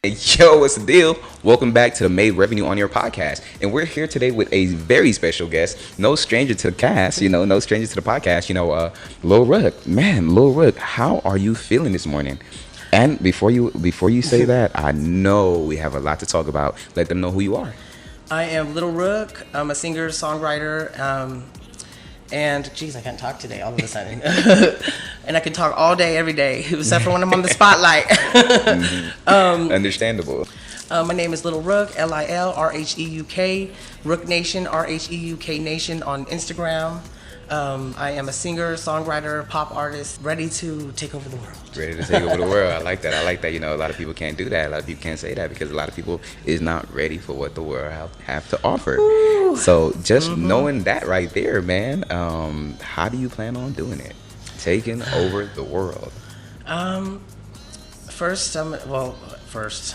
Hey, yo, what's the deal? Welcome back to the Made Revenue on Your podcast. And we're here today with a very special guest, no stranger to the cast, no stranger to the podcast, Lil Rheuk. Man, Lil Rheuk, how are you feeling this morning? And before you say that, I know we have a lot to talk about. Let them know who you are. I am Lil Rheuk. I'm a singer, songwriter, and geez, I can't talk today all of a sudden. And I can talk all day, every day, except for when I'm on the spotlight. Understandable. My name is Lil Rheuk, Lilrheuk, Rheuk Nation, Rheuk Nation on Instagram. I am a singer, songwriter, pop artist, ready to take over the world. Ready to take over the world. I like that. A lot of people can't do that. A lot of people can't say that because a lot of people is not ready for what the world have to offer. Ooh. So just knowing that right there, man, how do you plan on doing it? Taking over the world. First, oh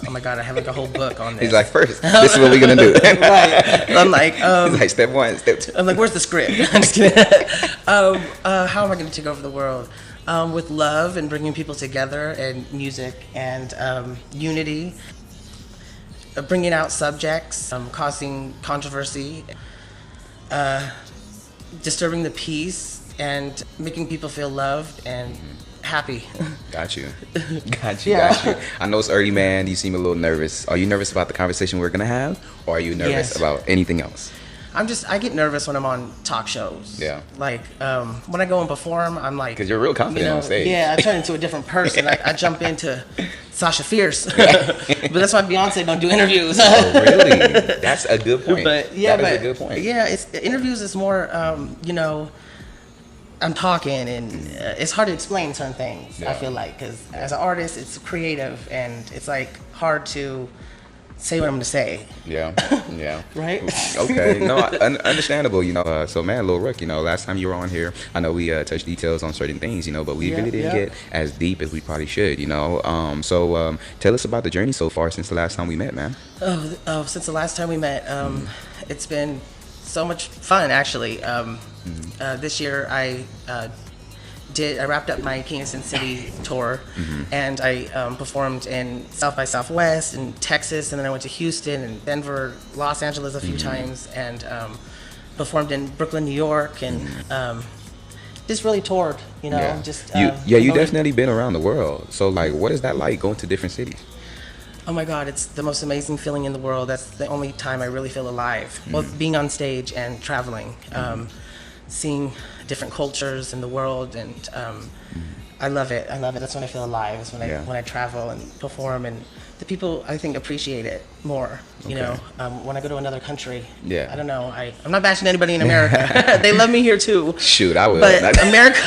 my God, I have like a whole book on this. He's like, first, this is what we're gonna do. Right. I'm like, he's like, step one, step two. I'm like, where's the script? I'm just kidding. How am I gonna take over the world? With love and bringing people together and music and unity, bringing out subjects, causing controversy, disturbing the peace, and making people feel loved and happy. Got you. I know it's early, man. You seem a little nervous. Are you nervous about the conversation we're gonna have, or are you nervous about anything else? I get nervous when I'm on talk shows. Yeah. Like when I go and perform, I'm like, because you're real confident on stage. Yeah, I turn into a different person. I jump into Sasha Fierce. But that's why Beyonce don't do interviews. Oh, really? That's a good point. That is a good point. Yeah, interviews is more, I'm talking and it's hard to explain certain things. Yeah. I feel like because as an artist, it's creative and it's like hard to say what I'm gonna say. Yeah. Right. Okay. No, understandable. So man, Lil Rheuk, last time you were on here, I know we touched details on certain things, but we really didn't get as deep as we probably should. So tell us about the journey so far since the last time we met, man. Since the last time we met, it's been so much fun actually. This year I wrapped up my King of Sin City tour, and I performed in South by Southwest in Texas, and then I went to Houston and Denver, Los Angeles a few times, and performed in Brooklyn, New York, and just really toured, you definitely been around the world. So like, what is that like going to different cities? Oh my God, it's the most amazing feeling in the world. That's the only time I really feel alive. Well, being on stage and traveling, seeing different cultures in the world, and I love it. That's when I feel alive. It's when I travel and perform, and the people I think appreciate it more. When I go to another country. Yeah. I don't know. I'm not bashing anybody in America. They love me here too. Shoot, I will. But America,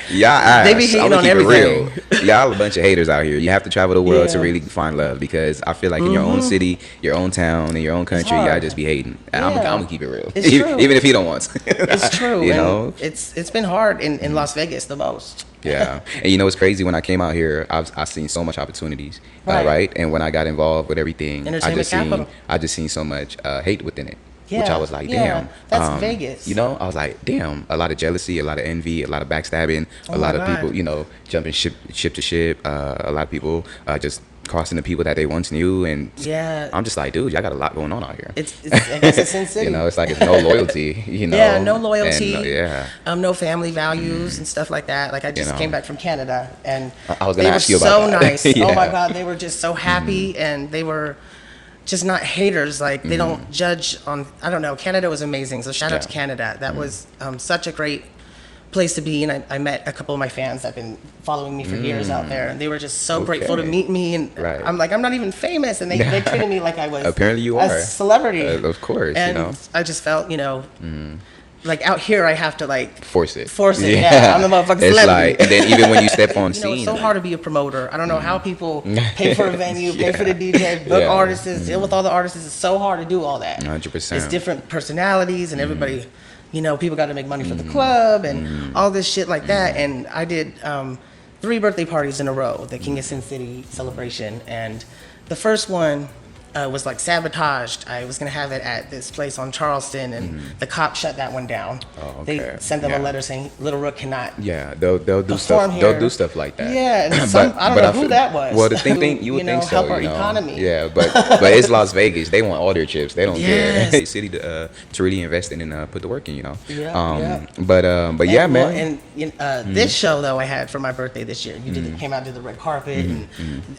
they be hating on everything. Y'all a bunch of haters out here. You have to travel the world to really find love, because I feel like in your own city, your own town, and your own country, y'all just be hating. And I'm gonna keep it real. It's true. Even if he don't want to. It's true. It's been hard in Las Vegas the most. Yeah. And it's crazy, when I came out here, I've seen so much opportunities, right? And when I got involved with everything, I just seen so much hate within it. Yeah, which I was like, damn. That's Vegas. I was like, damn, a lot of jealousy, a lot of envy, a lot of backstabbing, a lot of people, jumping ship to ship, a lot of people just crossing the people that they once knew, and I'm just like, dude, y'all got a lot going on out here. I guess it's Sin City. It's like it's no loyalty, Yeah, no loyalty. And, no family values and stuff like that. Like I just came back from Canada, and I was gonna ask you about that. They were so nice. Oh my God, they were just so happy, and they were just not haters. Like they don't judge on. I don't know. Canada was amazing. So shout out to Canada. That was such a great place to be, and I met a couple of my fans that have been following me for years out there, and they were just so grateful to meet me, and I'm like, I'm not even famous, and they treated me like I was apparently you are a celebrity, of course, and I just felt like out here I have to like force it. I'm the motherfucking celebrity. Like, and then even when you step on scene, it's so hard to be a promoter. I don't know how people pay for a venue, pay for the DJ, book artists, deal with all the artists. It's so hard to do all that. 100%. It's different personalities, and everybody, people got to make money for the club and all this shit like that. And I did 3 birthday parties in a row, the King of Sin City celebration, and the first one, was like sabotaged. I was gonna have it at this place on Charleston, and the cops shut that one down. Oh, okay. They sent them a letter saying Lil Rheuk cannot. Yeah, they'll do perform stuff. here. They'll do stuff like that. Yeah, and I don't know who that was. Well, the thing you would think so. Help our economy. Yeah, but it's Las Vegas. They want all their chips. They don't Yes. care. City to really invest in and put the work in. Yeah. But yeah, man. Well, and this show though I had for my birthday this year, came out to the red carpet, and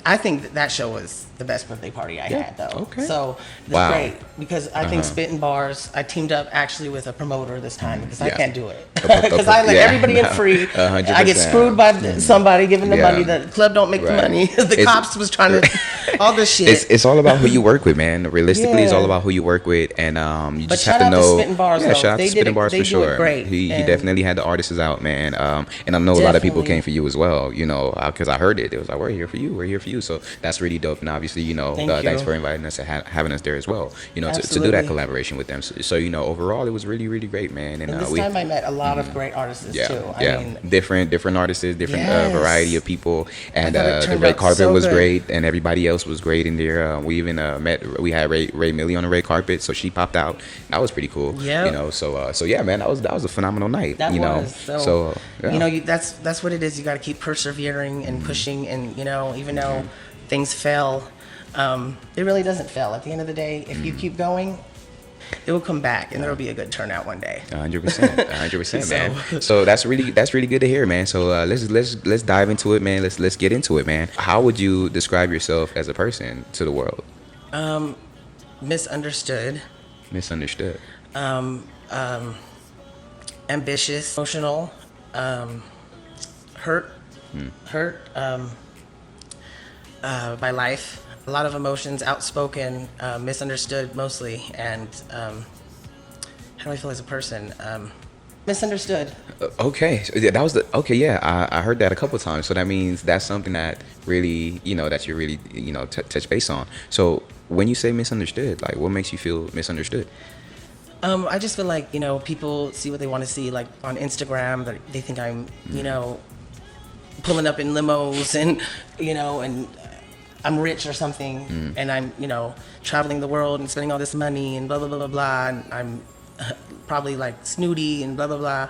I think that show was the best birthday party I had though. Okay. So it's great because I think Spittin' Bars. I teamed up actually with a promoter this time because I can't do it because I let everybody in free. 100%. I get screwed by somebody giving the money. The club don't make the money. The cops was trying to all this shit. It's all about who you work with, man. Realistically, it's all about who you work with, and you just have to know. Spittin' Bars, yeah, shout out to Spittin' Bars for sure. Great. He definitely had the artists out, man. And I know a lot of people came for you as well. Because I heard it. It was like, we're here for you. We're here for you. So that's really dope. And obviously, thanks for inviting us and having us there as well. To do that collaboration with them. So overall, it was really, really great, man. And this time I met a lot of great artists too. I mean, different artists, different variety of people, and the red carpet was great, and everybody else was great in there. We even we had Ray Millie on the red carpet, so she popped out. That was pretty cool. Yeah. So yeah, man, that was a phenomenal night. That's what it is. You got to keep persevering and pushing, and even though things fail, it really doesn't fail. At the end of the day, if you keep going, it will come back, and there will be a good turnout one day. 100%, man. So that's really good to hear, man. So let's dive into it, man. Let's get into it, man. How would you describe yourself as a person to the world? Misunderstood. Ambitious, emotional, hurt by life. A lot of emotions, outspoken, misunderstood mostly, and how do I feel as a person? Misunderstood. Okay, so that was I heard that a couple of times. So that means that's something that really, that you really, touch base on. So when you say misunderstood, like, what makes you feel misunderstood? I just feel like, people see what they want to see, like on Instagram, that they think I'm, pulling up in limos and, and I'm rich or something, and I'm, traveling the world and spending all this money and blah, blah, blah, blah, blah, and I'm probably like snooty and blah, blah, blah.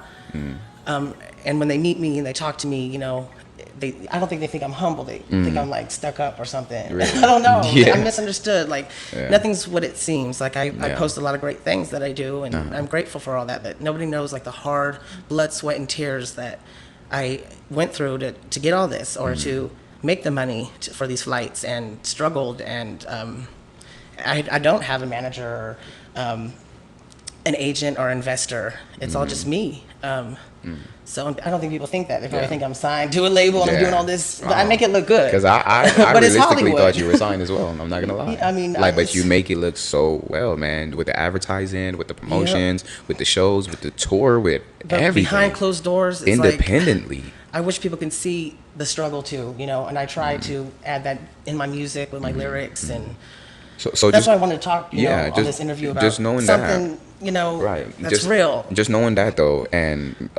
And when they meet me and they talk to me, I don't think they think I'm humble. They think I'm like stuck up or something. Really? I don't know. Yeah. I'm misunderstood. Like nothing's what it seems. Like I post a lot of great things that I do, and I'm grateful for all that. But nobody knows like the hard blood, sweat, and tears that I went through to get all this, or to make the money for these flights, and struggled. And I don't have a manager or an agent or investor. It's all just me. So I don't think people think that. They probably think I'm signed to a label and I'm doing all this, but I make it look good. Because I but realistically thought you were signed as well. I'm not gonna lie. I mean, but you make it look so well, man. With the advertising, with the promotions, with the shows, with the tour, with everything. Behind closed doors, it's independently. Like, I wish people can see the struggle too, and I try to add that in my music with my lyrics, and so that's why I wanted to talk, on this interview about just knowing something, that's real. Just knowing that though, and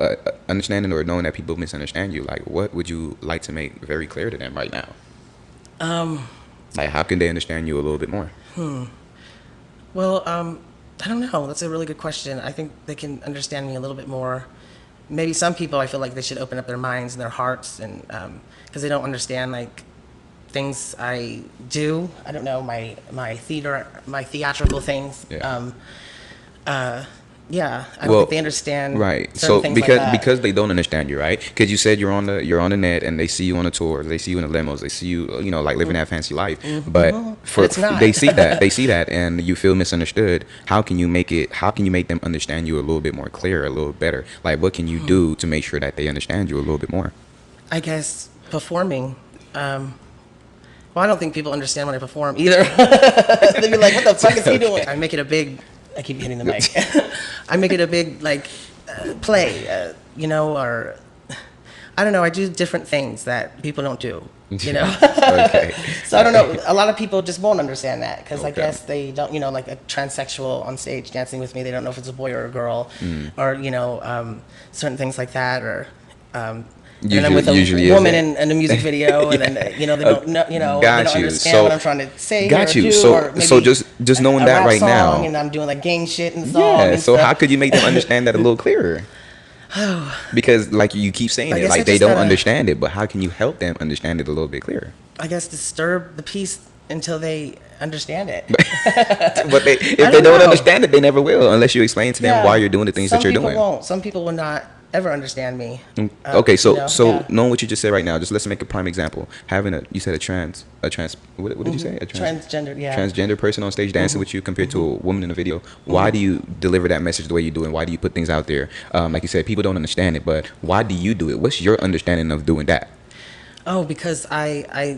understanding or knowing that people misunderstand you, like, what would you like to make very clear to them right now? Like, how can they understand you a little bit more? Well, I don't know. That's a really good question. I think they can understand me a little bit more. Maybe some people, I feel like they should open up their minds and their hearts, and because they don't understand like things I do. I don't know, my theatrical things. I don't think they understand. Right. So because they don't understand you, right? Because you said you're on the net, and they see you on the tours, they see you in the limos, they see you, like living that fancy life. But they see that, and you feel misunderstood. How can you make them understand you a little bit more clear, a little better? Like, what can you do to make sure that they understand you a little bit more? I guess performing. Well, I don't think people understand when I perform either. They'd be like, "What the fuck is he doing?" I make it a big. I keep hitting the mic. I make it a big play, or I don't know. I do different things that people don't do. Okay. So I don't know. A lot of people just won't understand that because I guess they don't. Like a transsexual on stage dancing with me, they don't know if it's a boy or a girl, or certain things like that, or. and I'm with a Usually woman isn't. in a music video, and then they don't know, they Got don't you. understand So what I'm trying to say got or you. do, So or maybe so just knowing a that rap right song, now. and I'm doing like gang shit in the song Yeah. and So how stuff. could you make them understand that a little clearer? Because like you keep saying I it, guess I like they just don't gotta, understand it, but how can you help them understand it a little bit clearer? I guess, disturb the peace until they understand it. But if I they don't don't know. understand it, they never will unless you explain to them why you're doing the things that Some you're people doing. won't. Some people will not ever understand me. Okay, so Yeah. knowing what you just said right now, just let's make a prime example. Having you said what did you say? Transgender, yeah. Transgender person on stage dancing with you compared to a woman in a video. Why do you deliver that message the way you do, and why do you put things out there? Like you said, people don't understand it, but why do you do it? What's your understanding of doing that? Oh, because I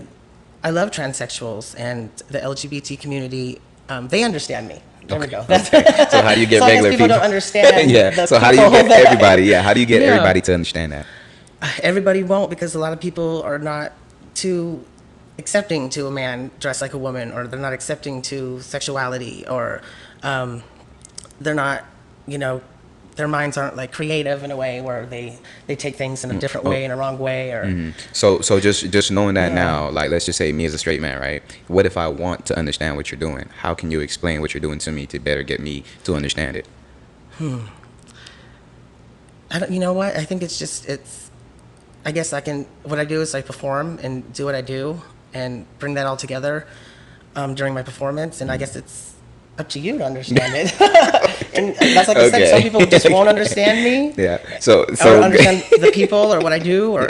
love transsexuals and the LGBT community. They understand me. There we go. Okay. So how do you get So I guess regular people don't understand. yeah. the So how do you people get that- everybody? Yeah. How do you get Yeah. everybody to understand that? Everybody won't, because a lot of people are not too accepting to a man dressed like a woman, or they're not accepting to sexuality, or they're not, their minds aren't like creative in a way where they take things in a different way, in a wrong way, or So just knowing that Yeah. now, like let's just say me as a straight man, right? What if I want to understand what you're doing? How can you explain what you're doing to me to better get me to understand it? I don't, you know what? I think I guess what I do is I perform and do what I do and bring that all together during my performance. And I guess it's up to you to understand it. And that's like I said, some people just won't understand me. Yeah. So Or understand the people or what I do. Or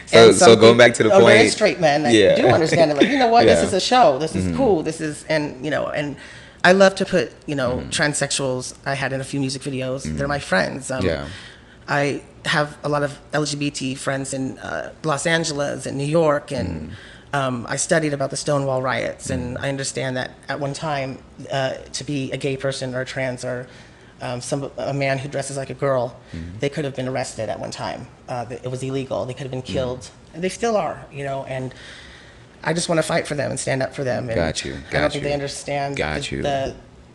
So- and some so going back to the people- very point- straight men that Yeah. do understand it. Like, you know what? Yeah. This is a show. This is cool. This is, and I love to put, transsexuals I had in a few music videos. They're my friends. Yeah. I have a lot of LGBT friends in Los Angeles and New York, and I studied about the Stonewall riots, and I understand that at one time, to be a gay person or trans or a man who dresses like a girl, they could have been arrested at one time. It was illegal. They could have been killed, and they still are, and I just want to fight for them and stand up for them. And Got you, I don't got think you. they understand Got you.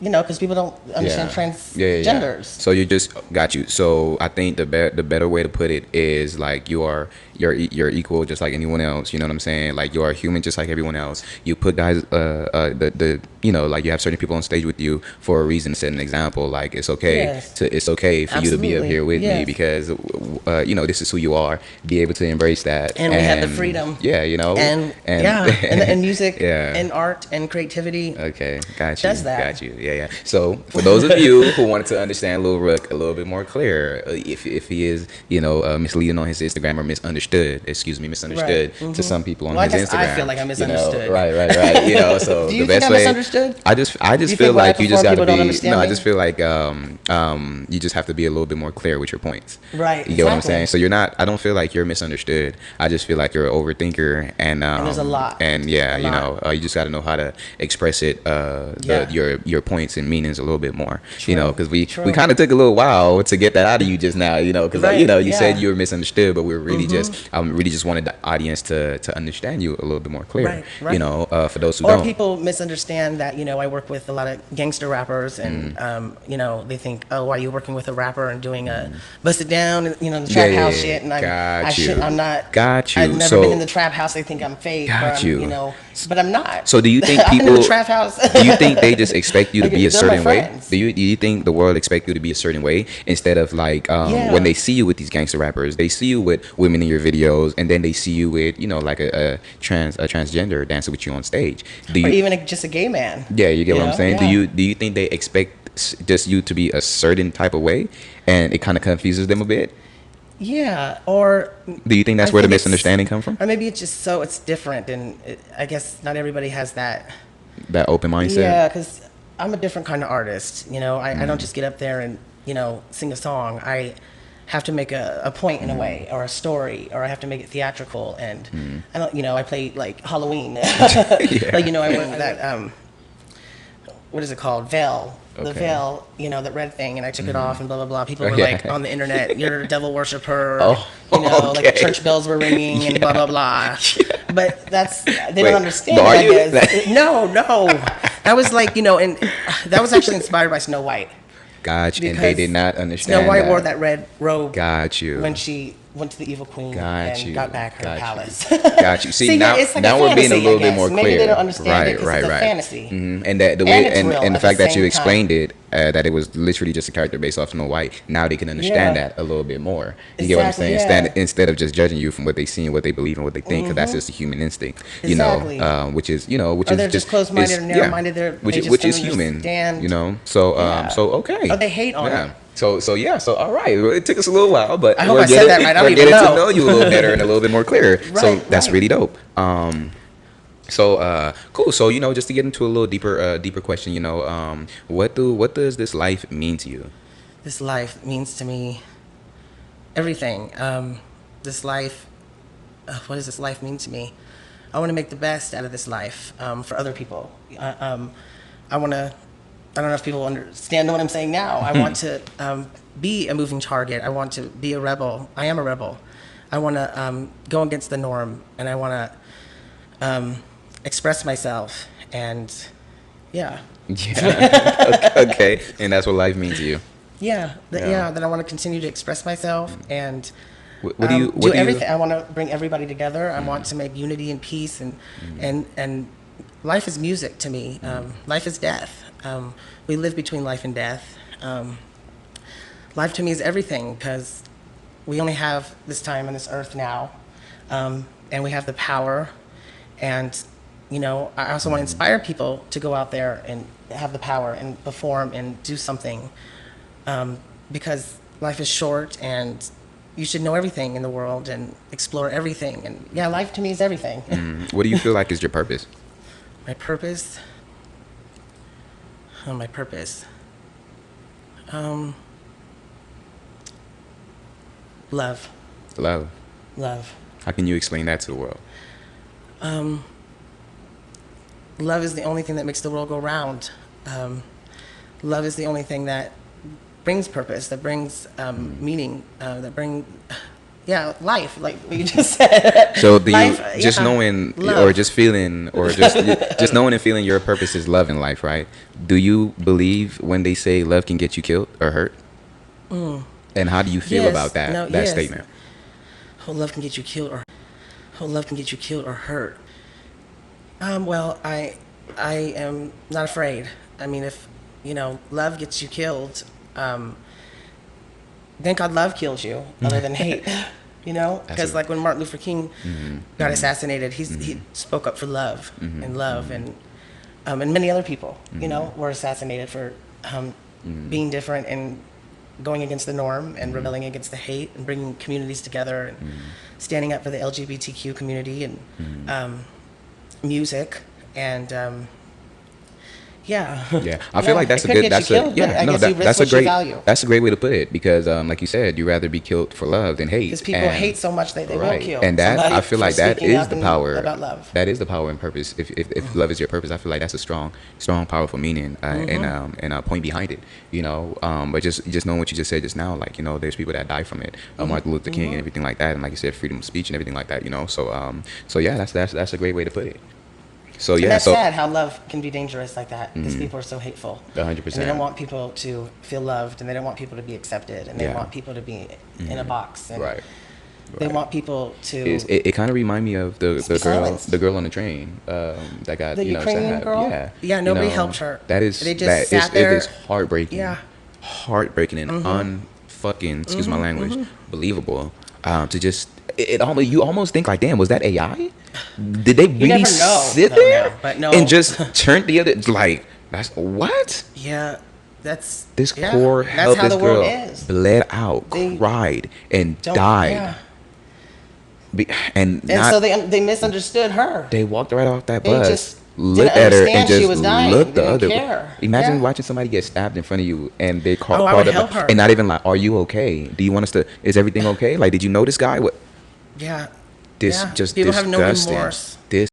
because people don't understand transgenders. So you just got you. So I think the better way to put it is like you're equal just like anyone else. You know what I'm saying? Like you are human just like everyone else. You put guys like you have certain people on stage with you for a reason, set an example. Like it's okay Yes. it's okay for you to be up Absolutely. here with me Yes. because this is who you are. Be able to embrace that. And we have the freedom. Yeah, and music Yeah. and art and creativity. Okay, got you. Does that. Got you. Yeah. So for those of you who wanted to understand Lil Rheuk a little bit more clear, if he is misleading on his Instagram or misunderstood Right. to some people on Well, I his guess Instagram. I feel like I'm misunderstood. Right. So Do you the think best I'm way. misunderstood? I just Do you feel think when I like you just got perform, to people don't be. understand No, I me? just feel like you just have to be a little bit more clear with your points. Right, You get what I'm exactly. saying? So you're not. I don't feel like you're misunderstood. I just feel like you're an overthinker and there's a lot. And A lot. you just got to know how to express it. Yeah. Your points and meanings a little bit more. True, Because we true. kind of took a little while to get that out of you just now. Because Right, you yeah. said you were misunderstood, but we were really really just wanted the audience to understand you a little bit more clear. Right. For those who Or don't. people misunderstand that, I work with a lot of gangster rappers, and, they think, oh, why are you working with a rapper and doing a bust it down, and, the trap Yeah, house yeah, shit, and got you. I'm not. Got you. I've never So- been in the trap house. They think I'm fake. Got or you. but I'm not. So do you think I'm in people the trap house. do you think they just expect you to Like, be a they're my certain way? friends. Do you think the world expect you to be a certain way instead of like Yeah. when they see you with these gangster rappers, they see you with women in your videos, and then they see you with like a transgender dancing with you on stage? Do Or you? even just a gay man. Yeah, you get what I'm saying. Yeah. Do you think they expect just you to be a certain type of way, and it kind of confuses them a bit? Yeah, or Do you think that's I where the think it's- misunderstanding come from? or maybe it's just it's different, and I guess not everybody has that. That open mindset. Yeah, because I'm a different kind of artist. I Mm. don't just get up there and sing a song. I have to make a point in a way, or a story, or I have to make it theatrical. And I don't, I play like Halloween. Like I wear that what is it called, veil. The Okay. veil, that red thing, and I took it off, and blah blah blah. People were Yeah. like on the internet, "You're a devil worshiper." Oh, Like okay. church bells were ringing and blah blah blah. But they Wait, don't understand. but it, are I you? guess. No. That was like and that was actually inspired by Snow White. Got you. And they Because did not understand. Snow White that. wore that red robe Got you. when she went to the evil queen Got and you. got back her Got you. palace. Got you. See, now it's like now a we're being a fantasy, little I bit guess. more Maybe clear. they don't understand it Right, 'cause right, it's a right. fantasy. And that the way it's real and the at the fact that you same explained time. it, that it was literally just a character based off Snow White. Now they can understand Yeah. that a little bit more. You get what I'm Exactly, saying? yeah. Instead of just judging you from what they see and what they believe and what they think, because that's just a human instinct. Exactly. Which is which Or is they're just closed-minded is or yeah, narrow-minded. which They is just which don't is human. understand. So Yeah. so okay. Or they hate on Yeah. it. So yeah. So all right. Well, it took us a little while, but I hope we're I said that right. I don't we're even getting to know. know you a little better and a little bit more clear. So Right, that's right. really dope. So cool. So just to get into a little deeper question, what does this life mean to you? This life means to me everything. This life, what does this life mean to me? I want to make the best out of this life for other people. I want to. I don't know if people understand what I'm saying now. I want to be a moving target. I want to be a rebel. I am a rebel. I want to go against the norm, and I want to express myself. And yeah, Yeah. Okay. And that's what life means to you. yeah, Yeah. that I want to continue to express myself and What do you do what do you everything. I want to bring everybody together. I want to make unity and peace, and life is music to me. Life is death. We live between life and death. Life to me is everything because we only have this time on this earth now, and we have the power. And I also want to inspire people to go out there and have the power and perform and do something, because life is short and you should know everything in the world and explore everything. And yeah, life to me is everything. what do you feel like is your purpose? My purpose. Oh, my purpose. Love. Love. Love. How can you explain that to the world? Love is the only thing that makes the world go round. Love is the only thing that brings purpose, that brings meaning, that brings, life, like what you just said. So do Life, you just knowing love. or just feeling or just knowing and feeling your purpose is love in life, right? Do you believe when they say love can get you killed or hurt? And how do you feel Yes, about that no, that yes. statement? Oh, love can get you killed or hurt. Well, I am not afraid. I mean, if love gets you killed, thank God love kills you, other than hate. Because like when Martin Luther King got assassinated, he spoke up for love and love, and many other people, were assassinated for being different and going against the norm and rebelling against the hate and bringing communities together and standing up for the LGBTQ community and music and Yeah, I feel like that's it a could good. get That's you a killed, yeah. but I No, guess you risk that's a what you great. value. That's a great way to put it because, like you said, you rather be killed for love than hate. Because people And- hate so much that they will right. kill And that somebody I feel for like that speaking is up the and power. about love. That is the power and purpose. If love is your purpose, I feel like that's a strong, powerful meaning and a point behind it. But just knowing what you just said just now, like there's people that die from it, Martin Luther King and everything like that, and like you said, freedom of speech and everything like that. So yeah, that's a great way to put it. So And yeah, that's so sad how love can be dangerous like that because people are so hateful. 100%. And they don't want people to feel loved, and they don't want people to be accepted, and they Yeah. want people to be in a box. And right. They want people to. It kind of remind me of the girl silenced. the girl on the train that got The Ukrainian stabbed. girl? Yeah, Yeah, nobody helped her. That is They just that is sat there. it is heartbreaking. Yeah. Heartbreaking and unfucking excuse my language believable. To just you almost think like, damn, was that AI? Did they really never know. sit No, there no, but no. and just turn the other like that's what? Yeah, that's. This yeah, poor that's helpless how the girl world is. bled out, They cried, and Don't- died. yeah. And And not, so they misunderstood her. they walked right off that They bus, just looked didn't at her, and understand she just was dying. looked the Didn't other way. care. Imagine Yeah. watching somebody get stabbed in front of you, and they I called would up, help her. and not even like, "Are you okay? Do you want us to? Is everything okay? Like, did you know this guy? What? Yeah. This Yeah. just People have no disgusting. remorse. This